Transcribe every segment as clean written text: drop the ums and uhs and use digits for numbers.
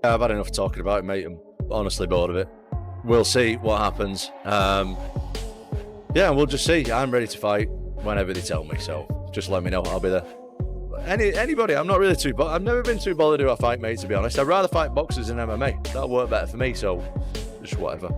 I've had enough talking about it, mate. I'm honestly bored of it. We'll see what happens. Yeah, we'll just see. I'm ready to fight whenever they tell me, so just let me know. I'll be there. Anybody, I'm not really too, but I've never been too bothered who I fight, mate, to be honest. I'd rather fight boxers than MMA. That'll work better for me, so just whatever.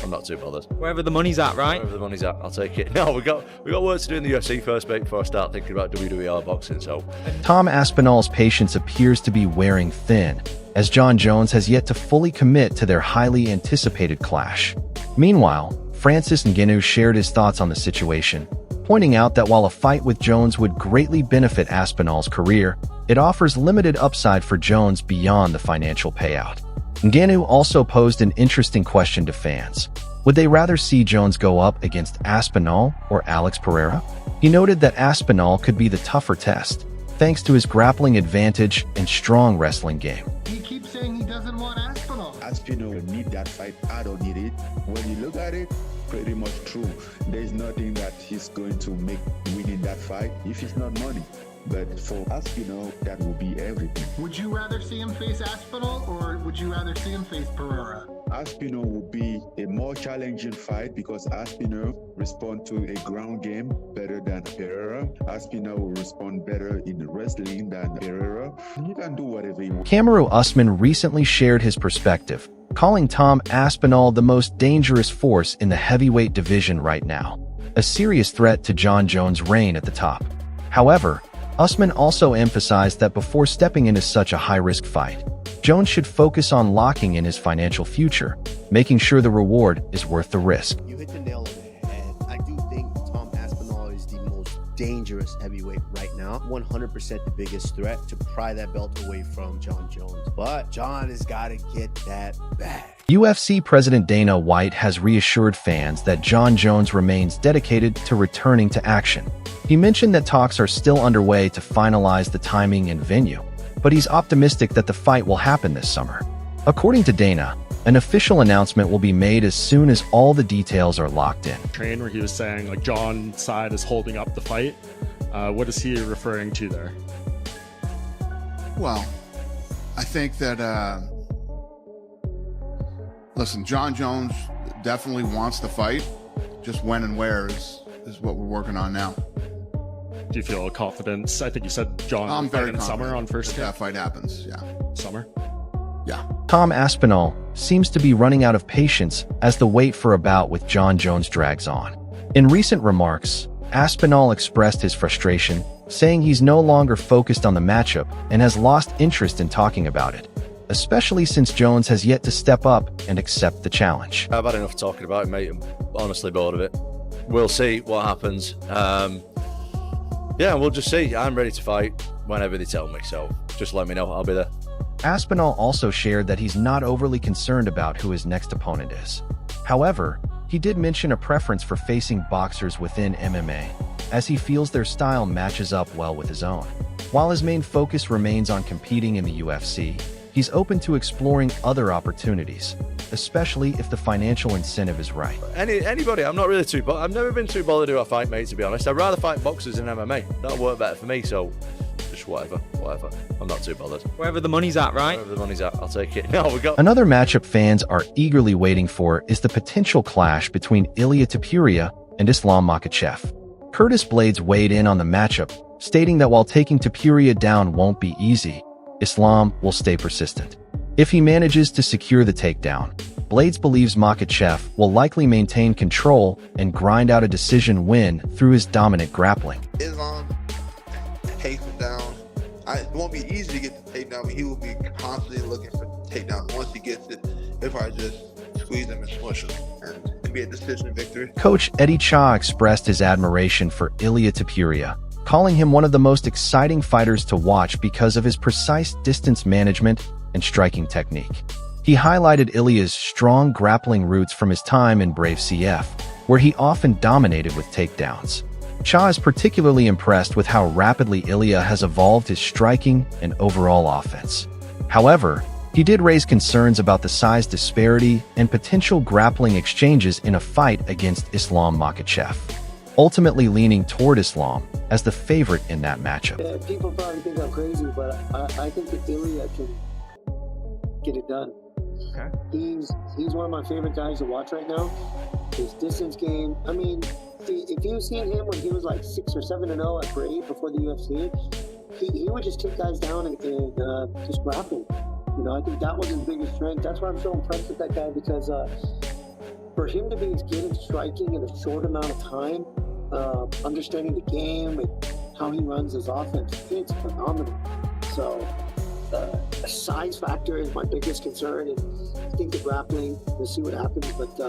I'm not too bothered. Wherever the money's at, right? Wherever the money's at, I'll take it. No, we got work to do in the UFC first, mate, before I start thinking about WWE or boxing, so. Tom Aspinall's patience appears to be wearing thin, as Jon Jones has yet to fully commit to their highly anticipated clash. Meanwhile, Francis Ngannou shared his thoughts on the situation, pointing out that while a fight with Jones would greatly benefit Aspinall's career, it offers limited upside for Jones beyond the financial payout. Ngannou also posed an interesting question to fans. Would they rather see Jones go up against Aspinall or Alex Pereira? He noted that Aspinall could be the tougher test, thanks to his grappling advantage and strong wrestling game. He keeps saying he doesn't want Aspinall. Aspinall will need that fight. I don't need it. When you look at it, pretty much true. There's nothing that he's going to make winning that fight if it's not money. But for Aspinall, that will be everything. Would you rather see him face Aspinall or would you rather see him face Pereira? Aspinall will be a more challenging fight because Aspinall respond to a ground game better than Pereira. Aspinall will respond better in wrestling than Pereira. You can do whatever you want. Kamaru Usman recently shared his perspective, calling Tom Aspinall the most dangerous force in the heavyweight division right now, a serious threat to Jon Jones' reign at the top. However, Usman also emphasized that before stepping into such a high-risk fight, Jones should focus on locking in his financial future, making sure the reward is worth the risk. You hit the nail on the head. I do think Tom Aspinall is the most dangerous heavyweight right now. 100% the biggest threat to pry that belt away from Jon Jones. But Jon has got to get that back. UFC President Dana White has reassured fans that Jon Jones remains dedicated to returning to action. He mentioned that talks are still underway to finalize the timing and venue, but he's optimistic that the fight will happen this summer. According to Dana, an official announcement will be made as soon as all the details are locked in. Where he was saying like Jon's side is holding up the fight. What is he referring to there? Well, I think that, listen, Jon Jones definitely wants the fight. Just when and where is what we're working on now. Do you feel confidence? I think you said Jon I'm very in the summer on first that fight happens. Yeah. Summer? Yeah. Tom Aspinall seems to be running out of patience as the wait for a bout with Jon Jones drags on. In recent remarks, Aspinall expressed his frustration, saying he's no longer focused on the matchup and has lost interest in talking about it, especially since Jones has yet to step up and accept the challenge. I've had enough talking about it, mate. I'm honestly bored of it. We'll see what happens. Yeah, we'll just see. I'm ready to fight whenever they tell me, so just let me know. I'll be there. Aspinall also shared that he's not overly concerned about who his next opponent is. However, he did mention a preference for facing boxers within MMA, as he feels their style matches up well with his own. While his main focus remains on competing in the UFC, he's open to exploring other opportunities, especially if the financial incentive is right. Anybody, I'm not really too, but I've never been too bothered who I fight, mate, to be honest. I'd rather fight boxers than MMA. That'll work better for me, so just whatever. I'm not too bothered. Wherever the money's at, right? Wherever the money's at, I'll take it. No, we got. Another matchup fans are eagerly waiting for is the potential clash between Ilia Topuria and Islam Makhachev. Curtis Blades weighed in on the matchup, stating that while taking Topuria down won't be easy, Islam will stay persistent. If he manages to secure the takedown, Blades believes Makhachev will likely maintain control and grind out a decision win through his dominant grappling. Islam takes him down. It won't be easy to get the takedown, but he will be constantly looking for the takedown. Once he gets it, he'll probably just squeeze him and smush him, and it'll be a decision victory. Coach Eddie Cha expressed his admiration for Ilia Topuria, calling him one of the most exciting fighters to watch because of his precise distance management and striking technique. He highlighted Ilia's strong grappling roots from his time in Brave CF, where he often dominated with takedowns. Cha is particularly impressed with how rapidly Ilia has evolved his striking and overall offense. However, he did raise concerns about the size disparity and potential grappling exchanges in a fight against Islam Makhachev, ultimately leaning toward Islam as the favorite in that matchup. Yeah, people probably think I'm crazy, but I think that Ilya get it done. Okay. He's one of my favorite guys to watch right now. His distance game. I mean, if you've seen him when he was like 6 or 7-0 at Brave before the UFC, he would just take guys down and just grapple. You know, I think that was his biggest strength. That's why I'm so impressed with that guy, because for him to be as good at striking in a short amount of time, understanding the game and how he runs his offense, it's phenomenal. So the size factor is my biggest concern, and I think the grappling, we'll see what happens, but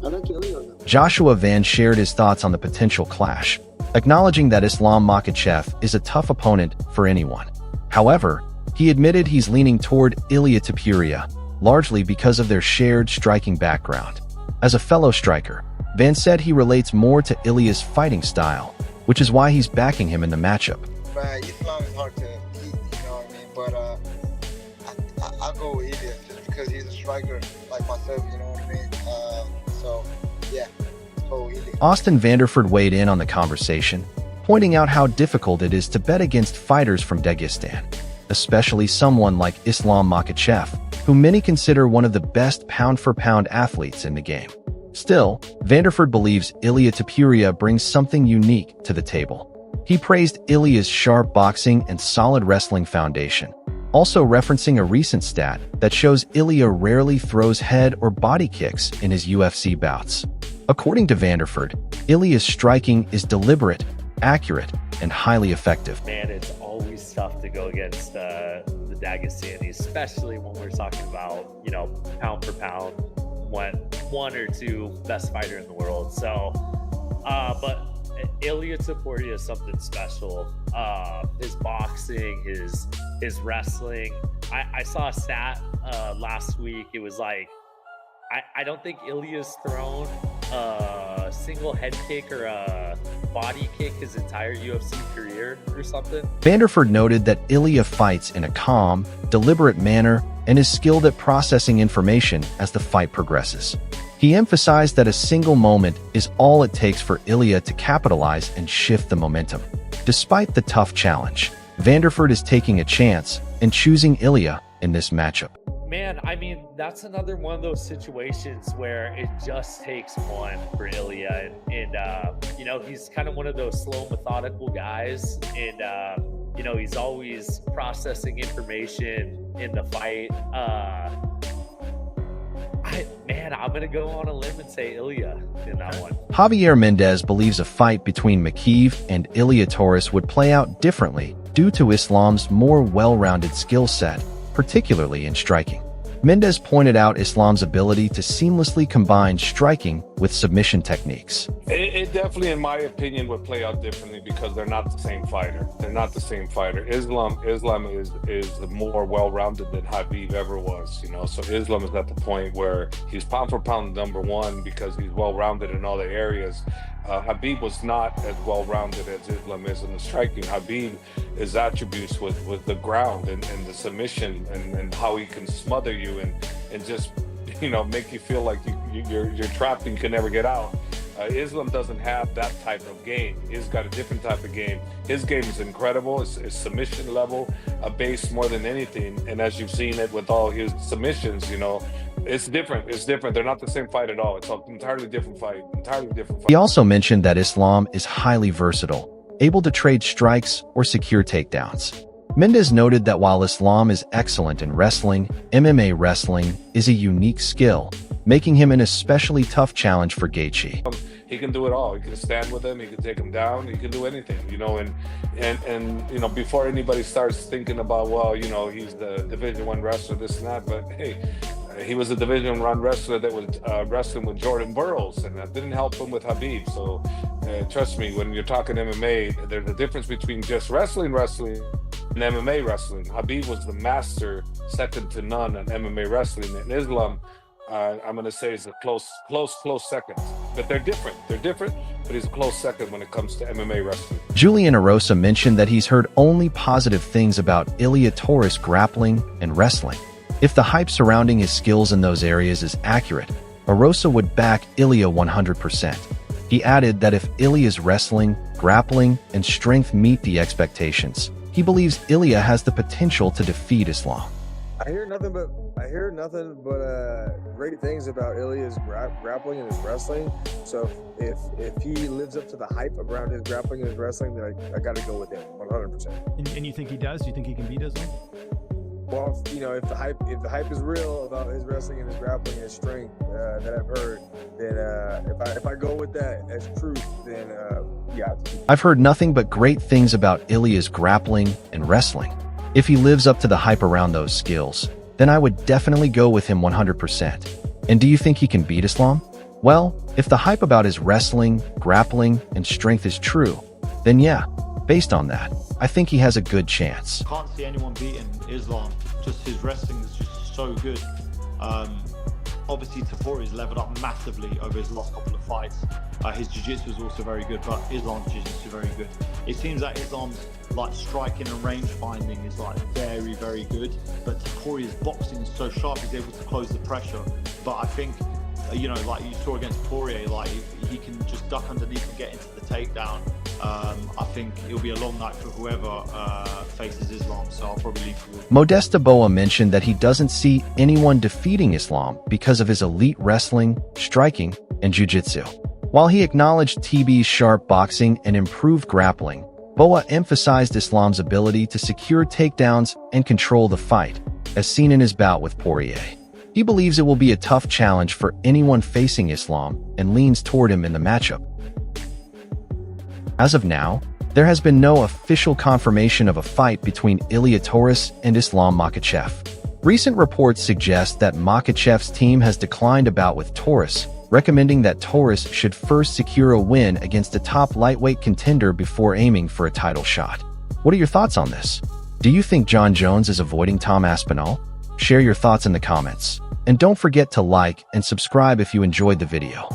I like Ilya. Joshua Van shared his thoughts on the potential clash, acknowledging that Islam Makhachev is a tough opponent for anyone. However, he admitted he's leaning toward Ilia Topuria, largely because of their shared striking background. As a fellow striker, Van said he relates more to Ilya's fighting style, which is why he's backing him in the matchup. But Islam is hard to beat, you know what I mean? But I'll go with Ilya just because he's a striker like myself, you know what I mean? So, yeah, let's go with Ilya. Austin Vanderford weighed in on the conversation, pointing out how difficult it is to bet against fighters from Dagestan, especially someone like Islam Makhachev, who many consider one of the best pound-for-pound athletes in the game. Still, Vanderford believes Ilia Topuria brings something unique to the table. He praised Ilya's sharp boxing and solid wrestling foundation, also referencing a recent stat that shows Ilya rarely throws head or body kicks in his UFC bouts. According to Vanderford, Ilya's striking is deliberate, accurate, and highly effective. Man, it's always tough to go against the Dagestanis, especially when we're talking about, you know, pound for pound, one or two best fighter in the world. So, but Ilia Topuria is something special. His boxing, his wrestling. I saw a stat last week. It was like, I don't think Ilya's thrown a single head kick or a body kick his entire UFC career or something. Vanderford noted that Ilya fights in a calm, deliberate manner and is skilled at processing information as the fight progresses. He emphasized that a single moment is all it takes for Ilya to capitalize and shift the momentum. Despite the tough challenge, Vanderford is taking a chance and choosing Ilya in this matchup. Man, I mean, that's another one of those situations where it just takes one for Ilya. And you know, he's kind of one of those slow, methodical guys. And, you know, he's always processing information in the fight. I'm going to go on a limb and say Ilya in that one. Javier Mendez believes a fight between Makhachev and Ilia Torres would play out differently due to Islam's more well-rounded skill set, particularly in striking. Mendez pointed out Islam's ability to seamlessly combine striking with submission techniques. It definitely, in my opinion, would play out differently because they're not the same fighter. They're not the same fighter. Islam is more well-rounded than Khabib ever was, you know. So Islam is at the point where he's pound for pound #1 because he's well-rounded in all the areas. Khabib was not as well-rounded as Islam is in the striking. Khabib, his attributes with the ground and the submission and how he can smother you and just, you know, make you feel like you're trapped and you can never get out. Islam doesn't have that type of game. He's got a different type of game. His game is incredible. It's submission level, based more than anything. And as you've seen it with all his submissions, you know, it's different. It's different. They're not the same fight at all. It's an entirely different fight. He also mentioned that Islam is highly versatile, able to trade strikes or secure takedowns. Mendez noted that while Islam is excellent in wrestling, MMA wrestling is a unique skill, making him an especially tough challenge for Gaethje. He can do it all. He can stand with him. He can take him down. He can do anything, you know. And you know, before anybody starts thinking about, well, you know, he's the Division I wrestler, this and that, but hey, he was a Division I wrestler that was wrestling with Jordan Burroughs, and that didn't help him with Khabib. So trust me, when you're talking MMA, there's a difference between just wrestling and MMA wrestling. Khabib was the master, second to none on MMA wrestling. And Islam, I'm going to say, is a close second. But they're different. But he's a close second when it comes to MMA wrestling. Julian Arosa mentioned that he's heard only positive things about Ilia Torres grappling and wrestling. If the hype surrounding his skills in those areas is accurate, Arosa would back Ilia 100%. He added that if Ilia's wrestling, grappling, and strength meet the expectations, he believes Ilia has the potential to defeat Islam. I hear nothing but I hear nothing but great things about Ilya's grappling and his wrestling. So if he lives up to the hype around his grappling and his wrestling, then I got to go with him 100%. And you think he does? Do you think he can beat Islam? Well, you know, if the hype is real about his wrestling and his grappling and his strength that I've heard, then if I go with that as truth, then yeah. I've heard nothing but great things about Ilya's grappling and wrestling. If he lives up to the hype around those skills, then I would definitely go with him 100%. And do you think he can beat Islam? Well, if the hype about his wrestling, grappling, and strength is true, then yeah, based on that, I think he has a good chance. Can't see anyone beating Islam. Just his wrestling is just so good. Obviously, Topuria leveled up massively over his last couple of fights. His jiu-jitsu is also very good, but Islam's jiu-jitsu is very good. It seems that Islam's like striking and range finding is like very, very good, but Topuria's boxing is so sharp, he's able to close the pressure. But I think, you know, like you saw against Poirier, like he can just duck underneath and get into the takedown. I think it'll be a long night for whoever faces Islam, so I'll probably lean forward. Modesta Boa mentioned that he doesn't see anyone defeating Islam because of his elite wrestling, striking, and jiu-jitsu. While he acknowledged TB's sharp boxing and improved grappling, Boa emphasized Islam's ability to secure takedowns and control the fight, as seen in his bout with Poirier. He believes it will be a tough challenge for anyone facing Islam and leans toward him in the matchup. As of now, there has been no official confirmation of a fight between Ilia Topuria and Islam Makhachev. Recent reports suggest that Makhachev's team has declined a bout with Topuria, recommending that Topuria should first secure a win against a top lightweight contender before aiming for a title shot. What are your thoughts on this? Do you think Jon Jones is avoiding Tom Aspinall? Share your thoughts in the comments. And don't forget to like and subscribe if you enjoyed the video.